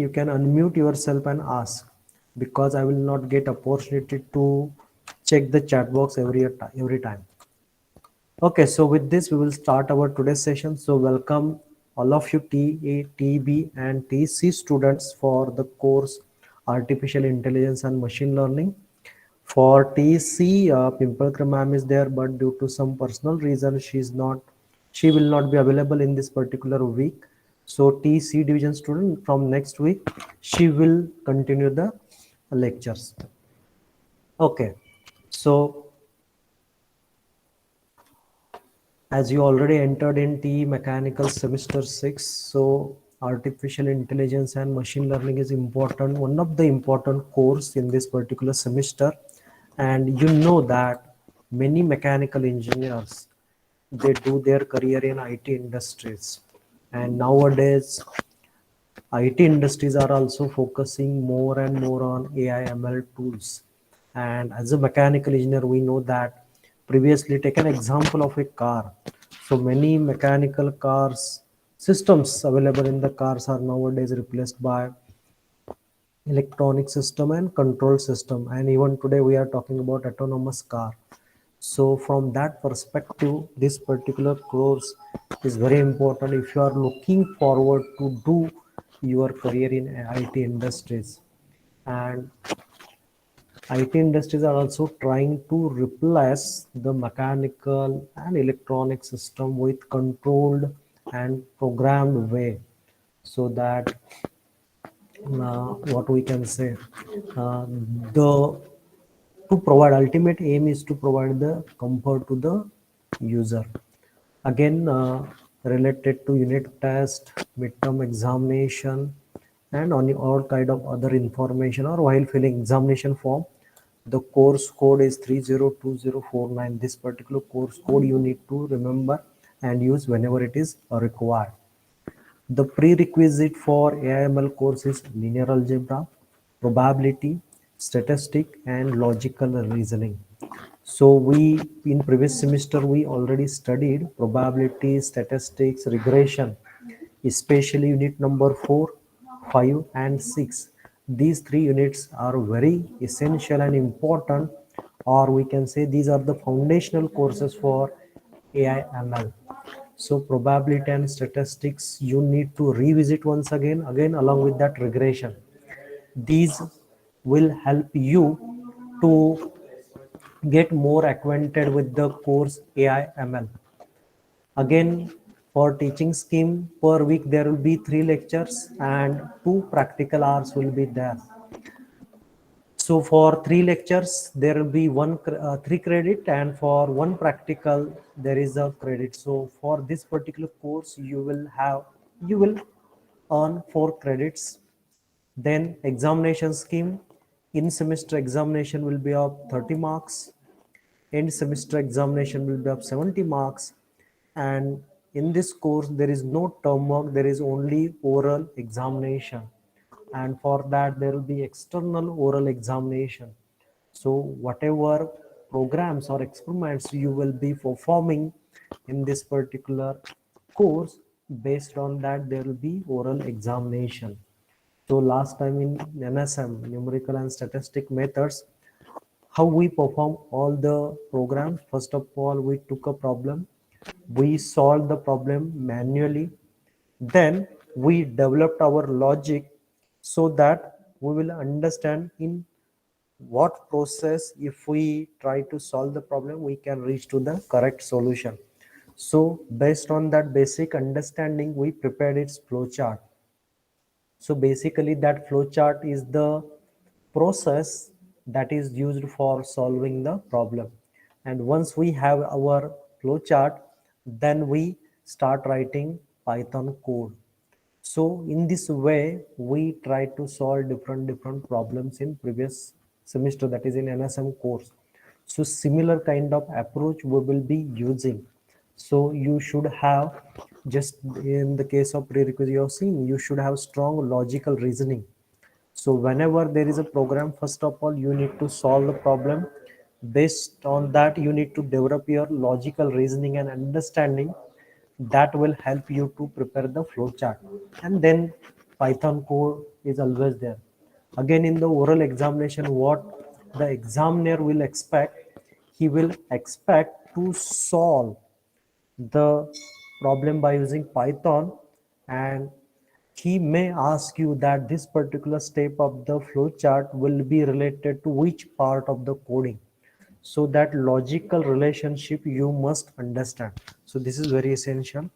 you can unmute yourself and ask, because I will not get opportunity to check the chat box every time. Okay, so with this we will start our today's session. So welcome all of you TA, TB and TC students for the course Artificial Intelligence and Machine Learning. For TC, Pimpalkar ma'am is there, but due to some personal reason, she will not be available in this particular week. So TC division student from next week, she will continue the lectures. Okay, so as you already entered in TE Mechanical Semester 6, so artificial intelligence and machine learning is important, one of the important course in this particular semester. And you know that many mechanical engineers, they do their career in IT industries. And nowadays, IT industries are also focusing more and more on AI ML tools. And as a mechanical engineer, we know that previously take an example of a car. So many mechanical cars systems available in the cars are nowadays replaced by electronic system and control system. And even today we are talking about autonomous car. So from that perspective, this particular course is very important if you are looking forward to do your career in IT industries. And IT industries are also trying to replace the mechanical and electronic system with controlled and programmed way, so that what we can say, the to provide ultimate aim is to provide the comfort to the user. Again, related to unit test, midterm examination, and on all kind of other information, or while filling examination form, the course code is 302049. This particular course code you need to remember and use whenever it is required. The prerequisite for AIML course is linear algebra, probability, statistic, and logical reasoning. So in previous semester, we already studied probability, statistics, regression, especially unit number 4, 5, and 6. These three units are very essential and important, or we can say these are the foundational courses for AIML. So probability and statistics you need to revisit once again along with that regression. These will help you to get more acquainted with the course AI ML. Again, for teaching scheme, per week there will be 3 lectures and 2 practical hours will be there. So for 3 lectures, there will be 3 credit, and for 1 practical, there is a credit. So for this particular course, you will earn 4 credits. Then examination scheme, in semester examination will be of 30 marks, end semester examination will be of 70 marks, and in this course there is no term work, there is only oral examination, and for that there will be external oral examination. So whatever programs or experiments you will be performing in this particular course, based on that there will be oral examination. So last time in NSM, numerical and statistic methods, how we perform all the programs. First of all, we took a problem, we solved the problem manually, then we developed our logic so that we will understand in what process, if we try to solve the problem, we can reach to the correct solution. So based on that basic understanding, we prepared its flowchart. So basically that flowchart is the process that is used for solving the problem. And once we have our flowchart, then we start writing Python code. So in this way, we try to solve different problems in previous semester, that is in NSM course. So similar kind of approach we will be using. So you should have, just in the case of prerequisite you have seen, you should have strong logical reasoning. So whenever there is a program, first of all, you need to solve the problem. Based on that, you need to develop your logical reasoning and understanding that will help you to prepare the flowchart. And then Python code is always there. Again, in the oral examination, what the examiner will expect, he will expect to solve the problem by using Python, and he may ask you that this particular step of the flow chart will be related to which part of the coding. So that logical relationship you must understand. So this is very essential.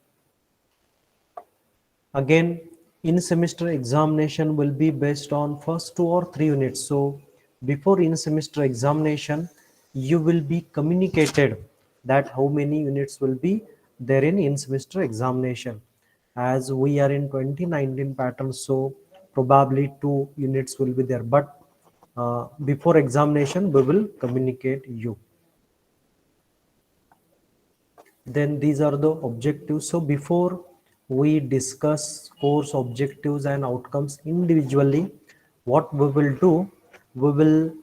Again, in semester examination will be based on first 2 or 3 units. So before in semester examination, you will be communicated that how many units will be there in semester examination. As we are in 2019 pattern, so probably 2 units will be there. But before examination, we will communicate you. Then these are the objectives. So before we discuss course objectives and outcomes individually, what we will do, we will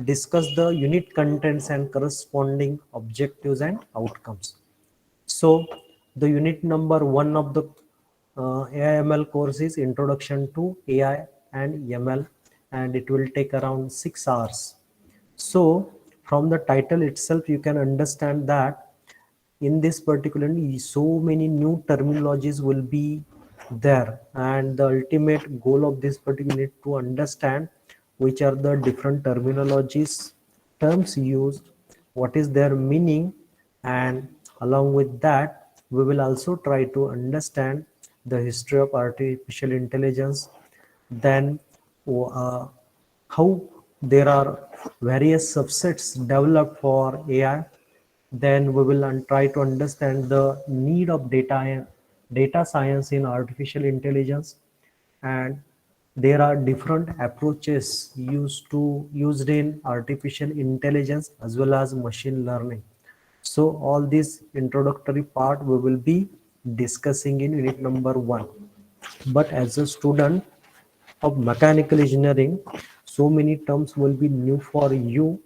discuss the unit contents and corresponding objectives and outcomes. So the unit number 1 of the AI/ML course is Introduction to AI and ML, and it will take around 6 hours. So from the title itself, you can understand that in this particular, so many new terminologies will be there, and the ultimate goal of this particular unit to understand which are the different terminologies, terms used, what is their meaning, and along with that we will also try to understand the history of artificial intelligence. Then how there are various subsets developed for AI. Then we will try to understand the need of data science in artificial intelligence, and there are different approaches used in artificial intelligence as well as machine learning. So all this introductory part we will be discussing in unit number 1. But as a student of mechanical engineering, so many terms will be new for you,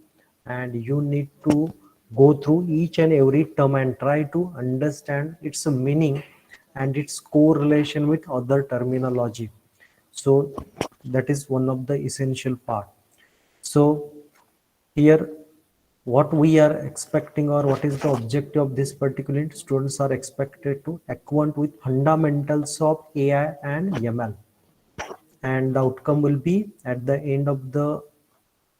and you need to go through each and every term and try to understand its meaning and its correlation with other terminology. So that is one of the essential part. So here what we are expecting, or what is the objective of this particular unit, students are expected to acquaint with fundamentals of AI and ML, and the outcome will be at the end of the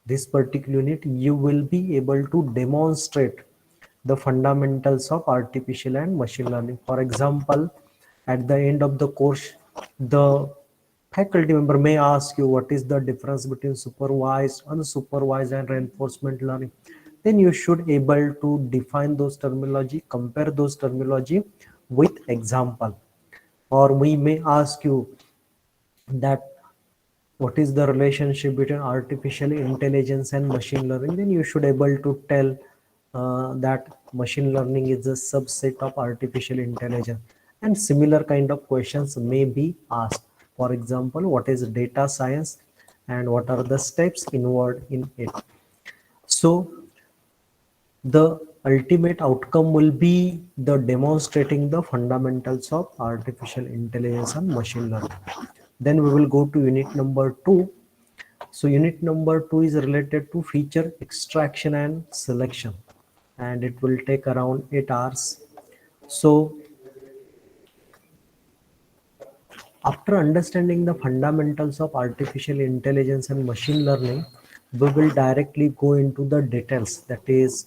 this particular unit you will be able to demonstrate the fundamentals of artificial and machine learning. For example, at the end of the course, the faculty member may ask you what is the difference between supervised, unsupervised and reinforcement learning. Then you should able to define those terminology, compare those terminology with example. Or we may ask you that what is the relationship between artificial intelligence and machine learning. Then you should able to tell that machine learning is a subset of artificial intelligence, and similar kind of questions may be asked. For example, what is data science and what are the steps involved in it. So the ultimate outcome will be the demonstrating the fundamentals of artificial intelligence and machine learning. Then we will go to unit number 2. So unit number 2 is related to feature extraction and selection, and it will take around 8 hours. So after understanding the fundamentals of artificial intelligence and machine learning, we will directly go into the details, that is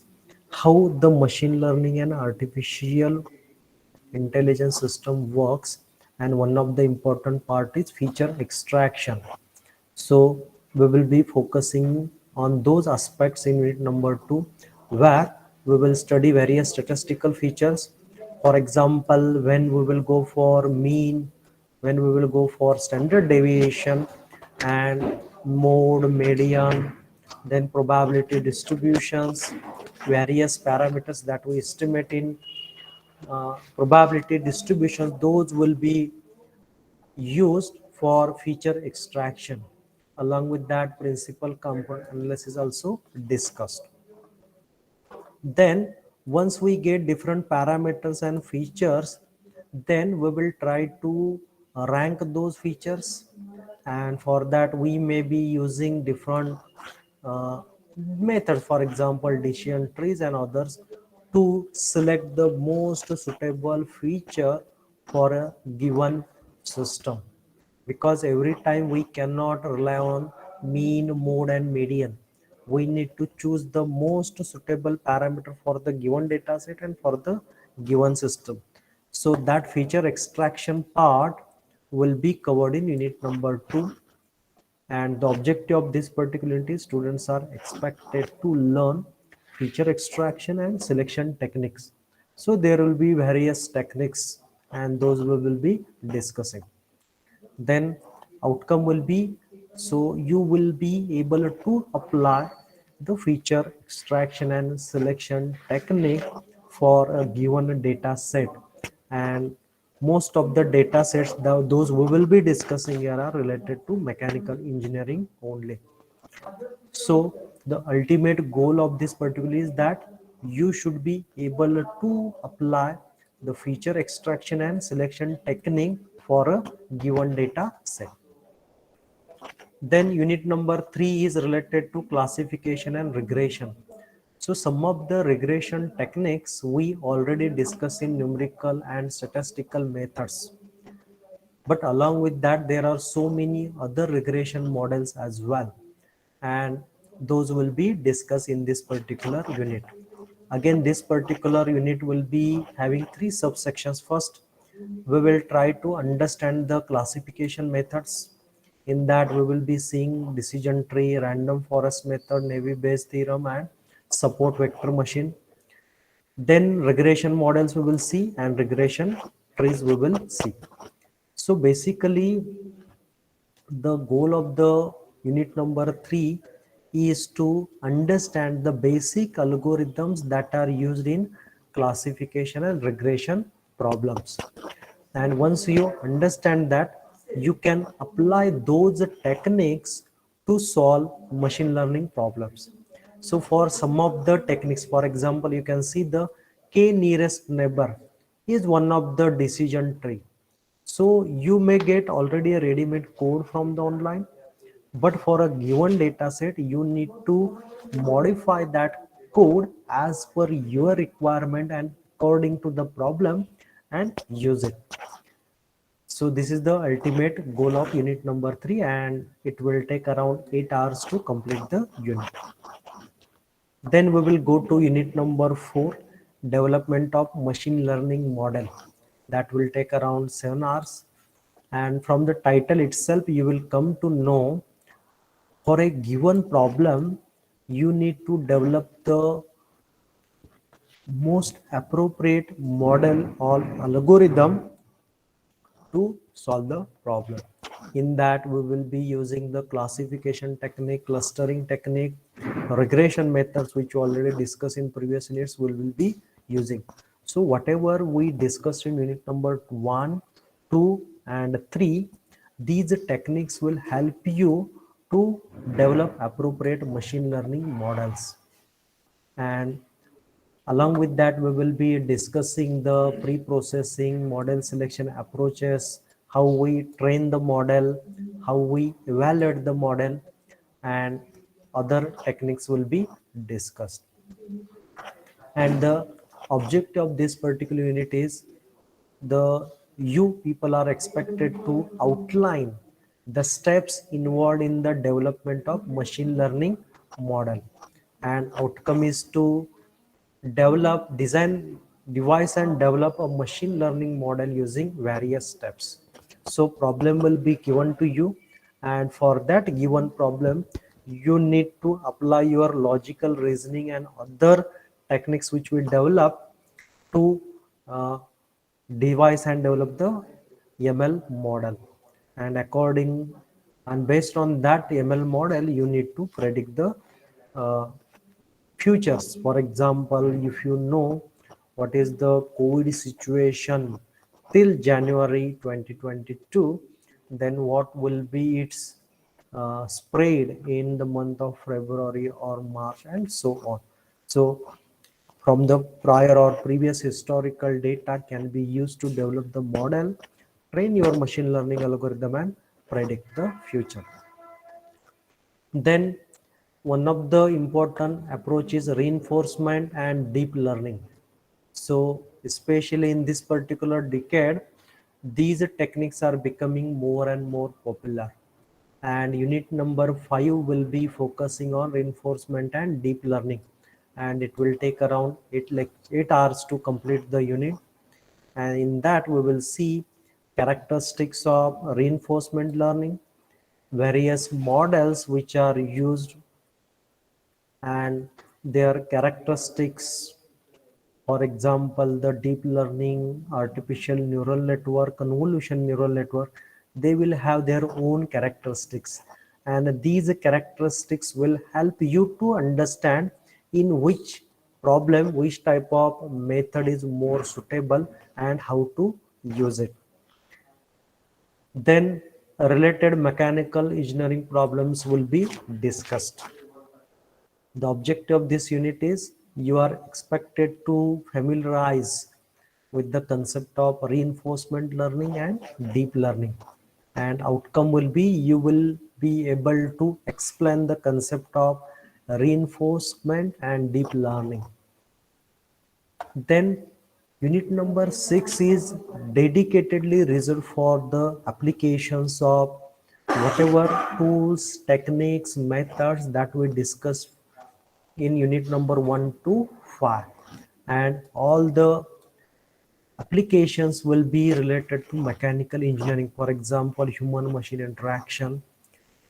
how the machine learning and artificial intelligence system works, and one of the important part is feature extraction. So we will be focusing on those aspects in unit number 2, where we will study various statistical features. For example, when we will go for mean, when we will go for standard deviation and mode, median, then probability distributions, various parameters that we estimate in probability distribution, those will be used for feature extraction. Along with that, principal component analysis also discussed. Then once we get different parameters and features, then we will try to rank those features, and for that we may be using different methods, for example decision trees and others, to select the most suitable feature for a given system. Because every time we cannot rely on mean, mode and median, we need to choose the most suitable parameter for the given data set and for the given system. So that feature extraction part will be covered in unit number 2, and the objective of this particular unit is students are expected to learn feature extraction and selection techniques. So there will be various techniques and those we will be discussing. Then outcome will be, so you will be able to apply the feature extraction and selection technique for a given data set. And most of the data sets, those we will be discussing here, are related to mechanical engineering only. So the ultimate goal of this particular is that you should be able to apply the feature extraction and selection technique for a given data set. Then unit number 3 is related to classification and regression. So some of the regression techniques we already discussed in numerical and statistical methods. But along with that, there are so many other regression models as well, and those will be discussed in this particular unit. Again, this particular unit will be having 3 subsections. First, we will try to understand the classification methods. In that, we will be seeing decision tree, random forest method, Naive Bayes theorem, and support vector machine. Then regression models we will see, and regression trees we will see. So basically, the goal of the unit number 3 is to understand the basic algorithms that are used in classification and regression problems. And once you understand that, you can apply those techniques to solve machine learning problems. So for some of the techniques, for example, you can see the k nearest neighbor is one of the decision tree. So you may get already a ready-made code from the online, but for a given data set, you need to modify that code as per your requirement and according to the problem and use it. So this is the ultimate goal of unit number 3, and it will take around 8 hours to complete the unit. Then we will go to unit number 4, development of machine learning model. That will take around 7 hours. And from the title itself, you will come to know, for a given problem, you need to develop the most appropriate model or algorithm to solve the problem. In that, we will be using the classification technique, clustering technique, regression methods, which we already discussed in previous units, we will be using. So whatever we discussed in unit number 1, 2 and 3, these techniques will help you to develop appropriate machine learning models. And along with that, we will be discussing the pre-processing model selection approaches, how we train the model, how we evaluate the model, and other techniques will be discussed. And the objective of this particular unit is, the you people are expected to outline the steps involved in the development of machine learning model, and outcome is to develop, design, devise and develop a machine learning model using various steps. So problem will be given to you, and for that given problem you need to apply your logical reasoning and other techniques which we develop to uh, devise and develop the ML model. And based on that ML model, you need to predict the uh, futures. For example, if you know what is the COVID situation till January 2022, then what will be its spread in the month of February or March and so on. So from the prior or previous historical data can be used to develop the model train your machine learning algorithm and predict the future. Then one of the important approach is reinforcement and deep learning. So especially in this particular decade, these techniques are becoming more and more popular. And unit number 5 will be focusing on reinforcement and deep learning. And it will take around 8 hours to complete the unit. And in that we will see characteristics of reinforcement learning, various models which are used and their characteristics. For example, the deep learning, artificial neural network, convolution neural network, they will have their own characteristics. And these characteristics will help you to understand in which problem, which type of method is more suitable and how to use it. Then related mechanical engineering problems will be discussed. The objective of this unit is you are expected to familiarize with the concept of reinforcement learning and deep learning. And outcome will be you will be able to explain the concept of reinforcement and deep learning. Then unit number 6 is dedicatedly reserved for the applications of whatever tools, techniques, methods that we discussed in unit number 1 to 5, and all the applications will be related to mechanical engineering. For example, human machine interaction,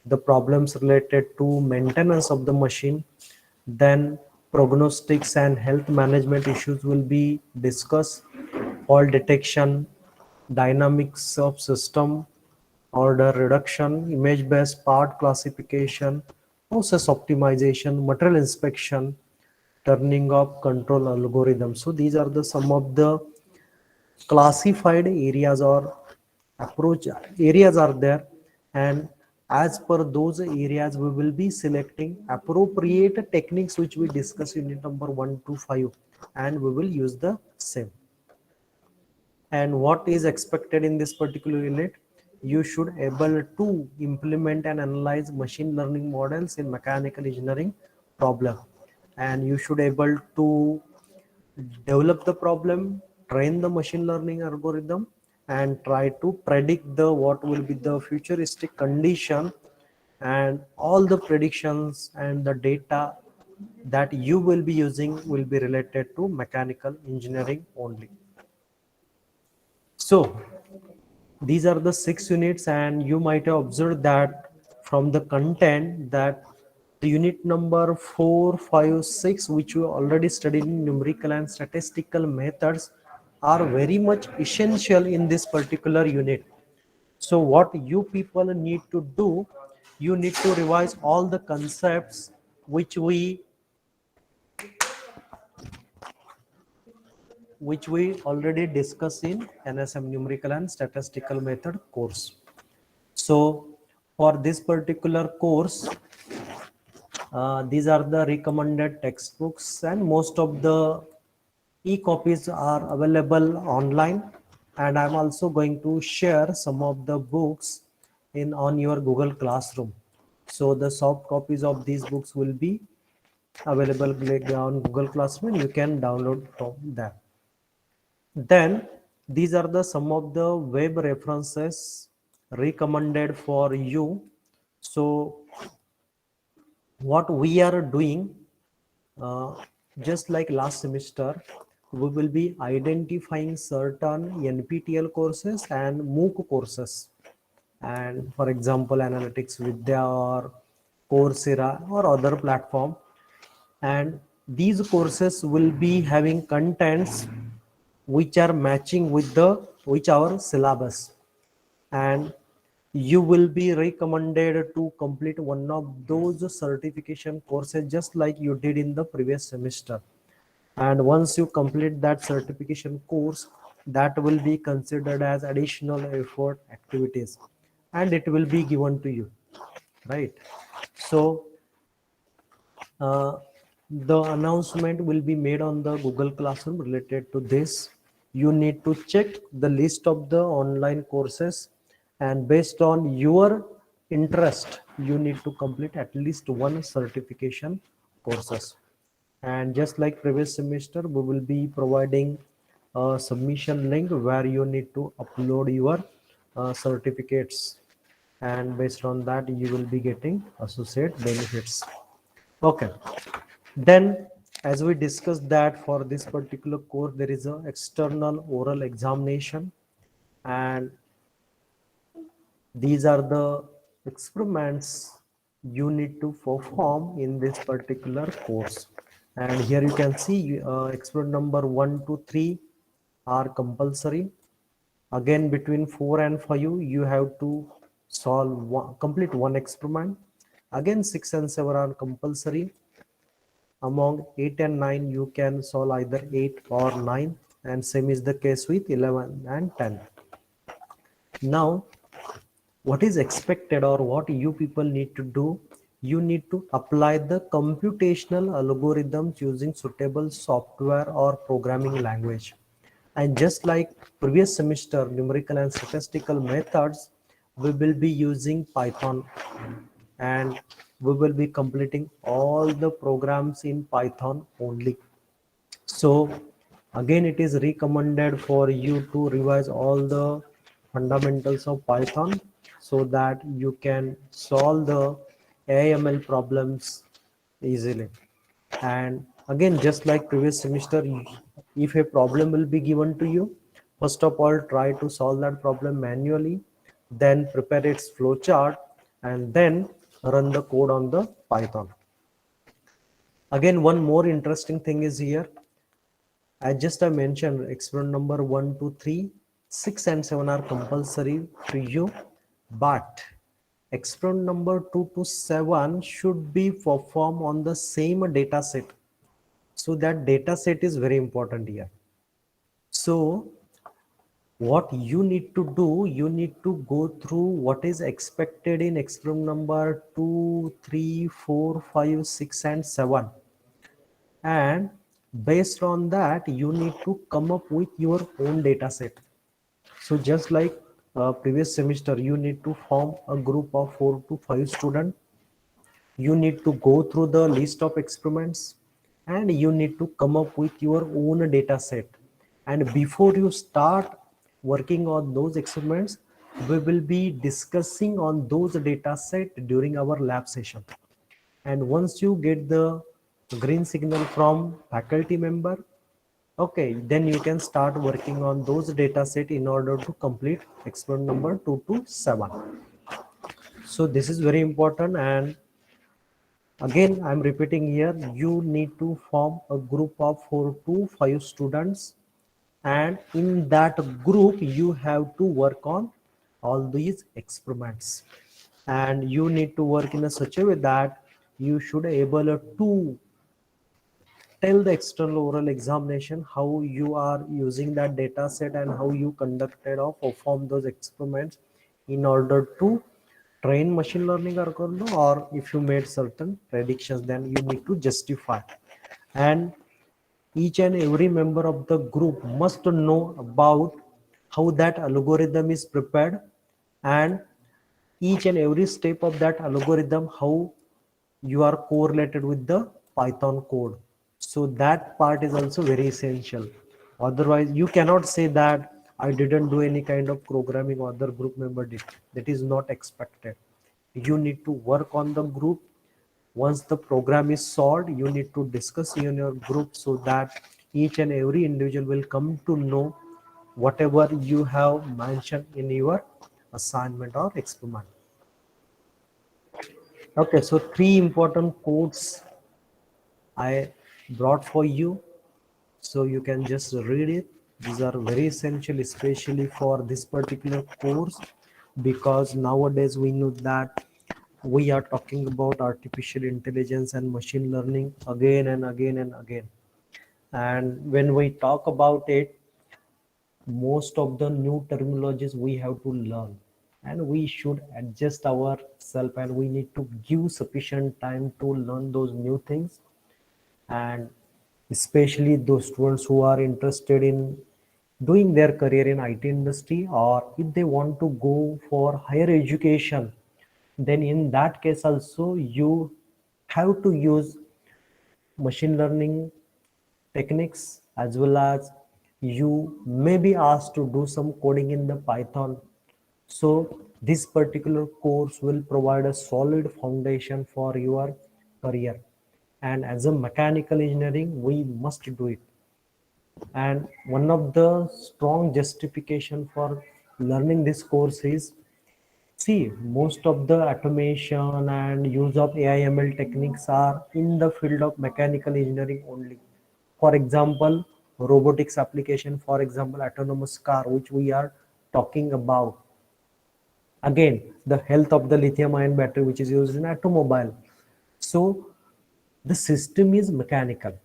the problems related to maintenance of the machine, then prognostics and health management issues will be discussed, fault detection, dynamics of system, order reduction, image based part classification, process optimization, material inspection, turning off control algorithms. So these are the some of the classified areas or approach areas are there, and as per those areas we will be selecting appropriate techniques which we discuss in unit number 1 to 5, and we will use the same. And what is expected in this particular unit, you should able to implement and analyze machine learning models in mechanical engineering problem, and you should able to develop the problem, train the machine learning algorithm, and try to predict the what will be the futuristic condition, and all the predictions and the data that you will be using will be related to mechanical engineering only. So these are the 6 units, and you might have observed that from the content that the unit number 4, 5, 6, which you already studied in numerical and statistical methods, are very much essential in this particular unit. So what you people need to do, you need to revise all the concepts which we already discussed in NSM numerical and statistical method course. So for this particular course, these are the recommended textbooks, and most of the e-copies are available online, and I'm also going to share some of the books in on your Google Classroom. So the soft copies of these books will be available on Google Classroom, and you can download from there. Then these are the some of the web references recommended for you. So what we are doing, uh, just like last semester, we will be identifying certain NPTEL courses and MOOC courses, and for example Analytics Vidya or Coursera or other platform, and these courses will be having contents which are matching with the which our syllabus, and you will be recommended to complete one of those certification courses just like you did in the previous semester. And once you complete that certification course, that will be considered as additional effort activities, and it will be given to you, right? So the announcement will be made on the Google Classroom related to this. you need to check the list of the online courses, and based on your interest you need to complete at least one certification courses. And just like previous semester, we will be providing a submission link where you need to upload your certificates, and based on that you will be getting associate benefits. Okay, then as we discussed that for this particular course there is a external oral examination, and these are the experiments you need to perform in this particular course. And here you can see experiment number 1 to 3 are compulsory. Again, between 4 and 5 you have to complete one experiment. Again, 6 and 7 are compulsory. Among 8 and 9 you can solve either 8 or 9, and same is the case with 11 and 10. Now what is expected or what you people need to do, you need to apply the computational algorithms using suitable software or programming language. And just like previous semester numerical and statistical methods, we will be using Python, and we will be completing all the programs in Python only. So again, it is recommended for you to revise all the fundamentals of Python so that you can solve the AML problems easily. And again, just like previous semester, if a problem will be given to you, first of all try to solve that problem manually, then prepare its flowchart, and then run the code on the Python. Again, one more interesting thing is here. I mentioned experiment number 1 to 3, 6 and 7 are compulsory to you, but experiment number 2 to 7 should be performed on the same data set. So that data set is very important here. So what you need to do, you need to go through what is expected in experiment number 2, 3, 4, 5, 6 and 7. And based on that you need to come up with your own data set. So just like previous semester, you need to form a group of 4 to 5 students. You need to go through the list of experiments, and you need to come up with your own data set. And before you start working on those experiments, we will be discussing on those data set during our lab session. And once you get the green signal from faculty member, okay, then you can start working on those data set in order to complete experiment number 2 to 7. So this is very important, and again I'm repeating here, you need to form a group of 4 to 5 students, and in that group you have to work on all these experiments, and you need to work in a such a way that you should able to tell the external oral examination how you are using that data set and how you conducted or perform those experiments in order to train machine learning algorithm, or if you made certain predictions then you need to justify. And each and every member of the group must know about how that algorithm is prepared, and each and every step of that algorithm how you are correlated with the Python code. So that part is also very essential. Otherwise you cannot say that I didn't do any kind of programming, other group member did. That is not expected. You need to work on the group. Once the program is solved, you need to discuss in your group so that each and every individual will come to know whatever you have mentioned in your assignment or experiment. Okay, so 3 important codes I brought for you, so you can just read it. These are very essential, especially for this particular course, because nowadays we know that we are talking about artificial intelligence and machine learning again and again and again. And when we talk about it, most of the new terminologies we have to learn, and we should adjust ourselves, and we need to give sufficient time to learn those new things. And especially those students who are interested in doing their career in IT industry, or if they want to go for higher education, then in that case also you have to use machine learning techniques, as well as you may be asked to do some coding in the Python. So this particular course will provide a solid foundation for your career, and as a mechanical engineering we must do it. And one of the strong justification for learning this course is, see, most of the automation and use of AI ML techniques are in the field of mechanical engineering only. For example, robotics application, for example, autonomous car, which we are talking about. Again, the health of the lithium ion battery, which is used in automobile. So the system is mechanical,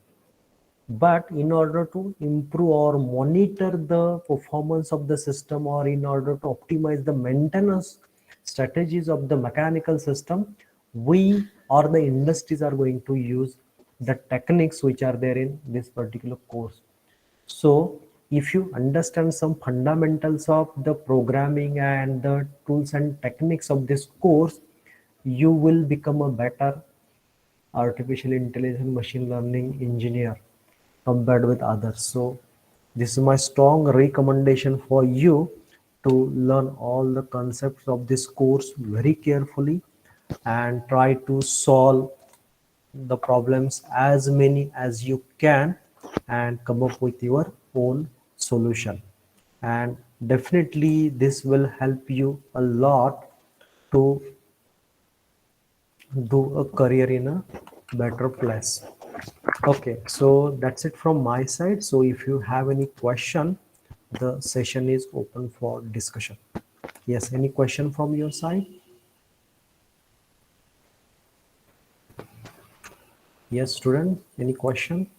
but in order to improve or monitor the performance of the system, or in order to optimize the maintenance strategies of the mechanical system, we or the industries are going to use the techniques which are there in this particular course. So if you understand some fundamentals of the programming and the tools and techniques of this course, you will become a better artificial intelligence machine learning engineer compared with others. So this is my strong recommendation for you to learn all the concepts of this course very carefully and try to solve the problems as many as you can and come up with your own solution. And definitely this will help you a lot to do a career in a better place. Okay, so that's it from my side. So if you have any question, the session is open for discussion. Yes, any question from your side? Yes, student, any question?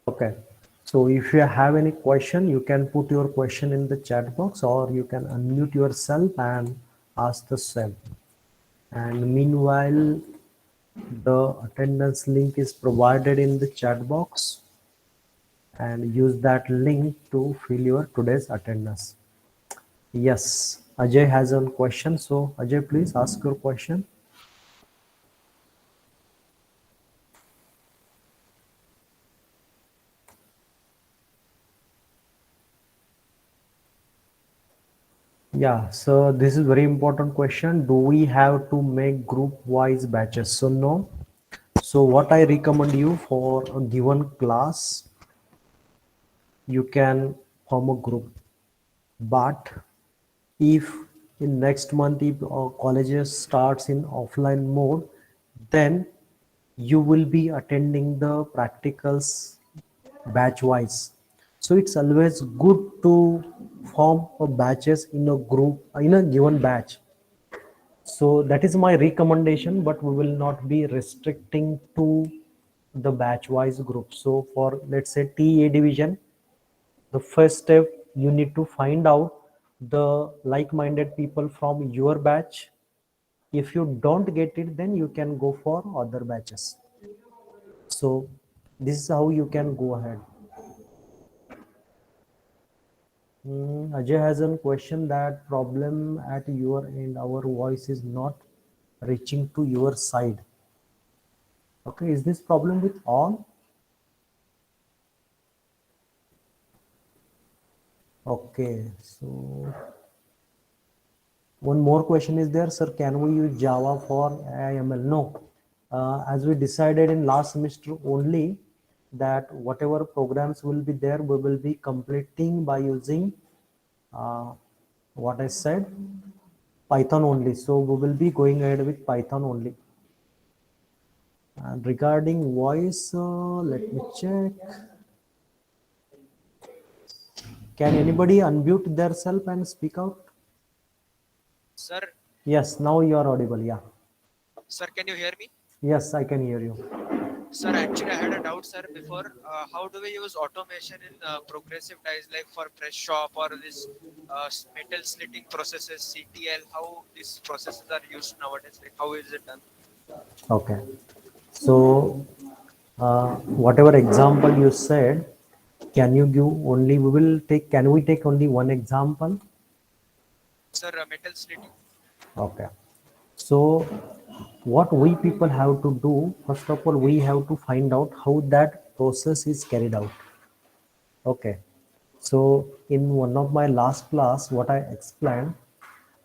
Okay, so if you have any question, you can put your question in the chat box, or you can unmute yourself and ask the same. And meanwhile, the attendance link is provided in the chat box, and use that link to fill your today's attendance. Yes, Ajay has a question. So Ajay, please ask your question. Yeah, so this is very important question. Do we have to make group wise batches? So no. So what I recommend you, for a given class, you can form a group. But if in next month, if colleges starts in offline mode, then you will be attending the practicals batch wise. So it's always good to form a batches in a group in a given batch. So that is my recommendation, but we will not be restricting to the batch wise group. So for, let's say, TA division, the first step, you need to find out the like-minded people from your batch. If you don't get it, then you can go for other batches. So this is how you can go ahead. Ajay has a question, that problem at your end, our voice is not reaching to your side. Okay, is this problem with all? Okay, so one more question is there, sir. Can we use Java for AIML? No. As we decided in last semester only, that whatever programs will be there, we will be completing by using what I said, Python only. So we will be going ahead with Python only. And regarding voice, let me check. Can anybody unmute their self and speak out? Sir, Yes, now you are audible. Yeah. sir, can you hear me? Yes, I can hear you. Sir, actually, I had a doubt, sir, before. How do we use automation in progressive dies, like for press shop or this metal slitting processes, CTL? How these processes are used nowadays? Like, how is it done? Okay. So, whatever example you said, can you give only, can we take only one example? Sir, metal slitting. Okay. So, what we people have to do, first of all, we have to find out how that process is carried out. Okay. So, in one of my last class, what I explained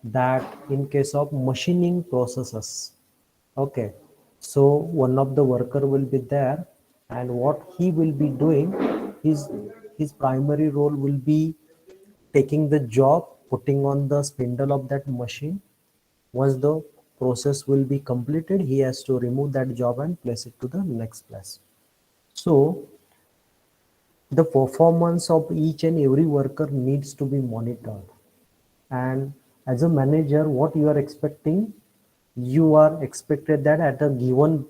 that in case of machining processes, okay, so one of the worker will be there, and what he will be doing, his primary role will be taking the job, putting on the spindle of that machine. Once the process will be completed, he has to remove that job and place it to the next place. So the performance of each and every worker needs to be monitored. And as a manager, what you are expecting, you are expected that at a given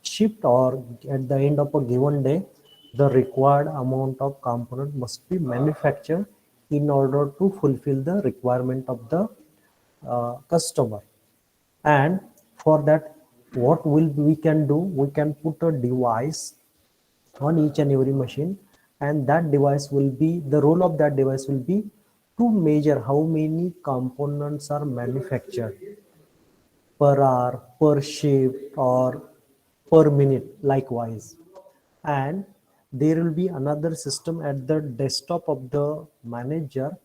shift or at the end of a given day, the required amount of component must be manufactured in order to fulfill the requirement of the customer. And for that, what will we can do, we can put a device on each and every machine, and that device will be, the role of that device will be to measure how many components are manufactured per hour, per shift, or per minute likewise. And there will be another system at the desktop of the manager,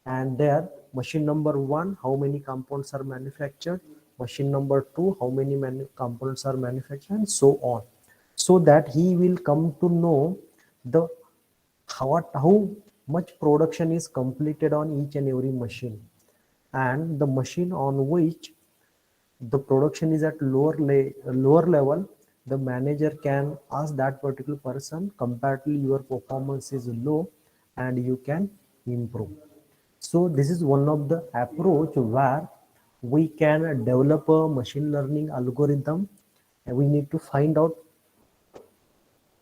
and there machine number one, how many components are manufactured, machine number two, how many components are manufactured, and so on, so that he will come to know the how much production is completed on each and every machine, and the machine on which the production is at lower level, the manager can ask that particular person, comparatively your performance is low and you can improve. So this is one of the approach where we can develop a machine learning algorithm, and we need to find out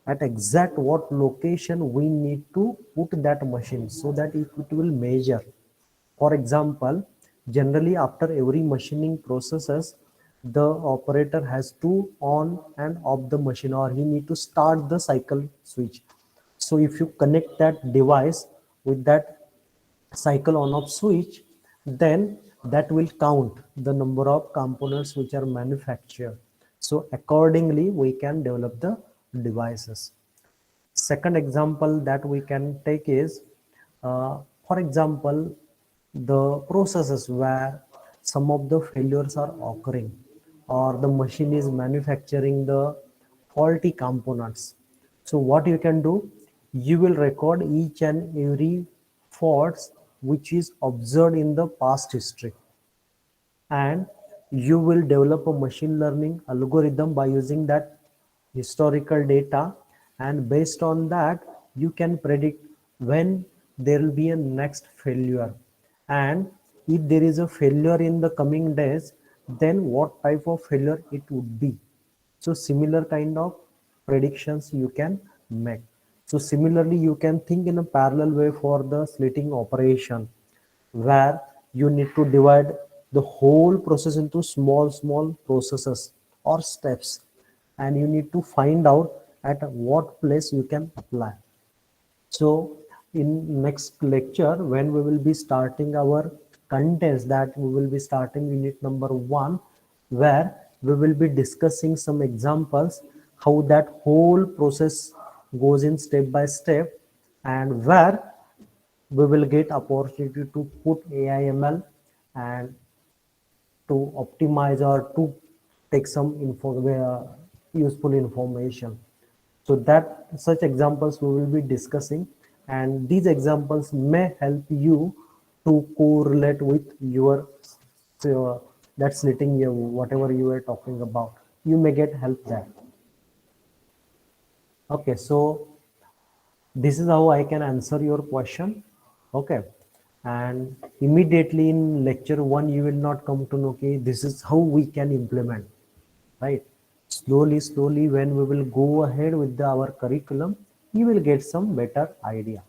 at exact what location we need to put that machine so that it will measure. For example, generally after every machining processes, the operator has to on and off the machine, or he need to start the cycle switch. So if you connect that device with that cycle on off switch, then that will count the number of components which are manufactured. So accordingly, we can develop the devices. Second example that we can take is, for example, the processes where some of the failures are occurring, or the machine is manufacturing the faulty components. So what you can do, you will record each and every faults which is observed in the past history, and you will develop a machine learning algorithm by using that historical data, and based on that you can predict when there will be a next failure, and if there is a failure in the coming days, then what type of failure it would be. So similar kind of predictions you can make. So similarly, you can think in a parallel way for the slitting operation, where you need to divide the whole process into small processes or steps, and you need to find out at what place you can apply. So in next lecture, when we will be starting our contents, that we will be starting unit number 1, where we will be discussing some examples how that whole process goes in step by step, and where we will get opportunity to put AI/ML and to optimize or to take some useful information. So that such examples we will be discussing, and these examples may help you to correlate with your that slitting, whatever you were talking about. You may get help there. Okay, so this is how I can answer your question. Okay, and immediately in lecture 1 you will not come to know, okay, this is how we can implement, right? slowly when we will go ahead with our curriculum, you will get some better idea.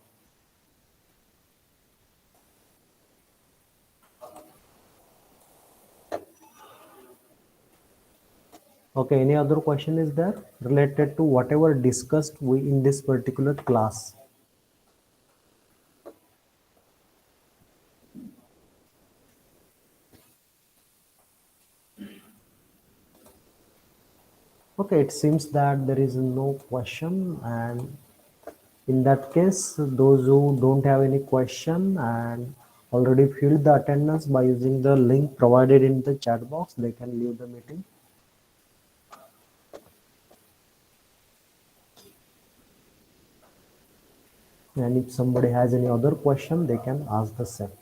Okay, any other question is there related to whatever discussed we in this particular class? Okay, it seems that there is no question, and in that case, those who don't have any question and already filled the attendance by using the link provided in the chat box, they can leave the meeting. And if somebody has any other question, they can ask the same.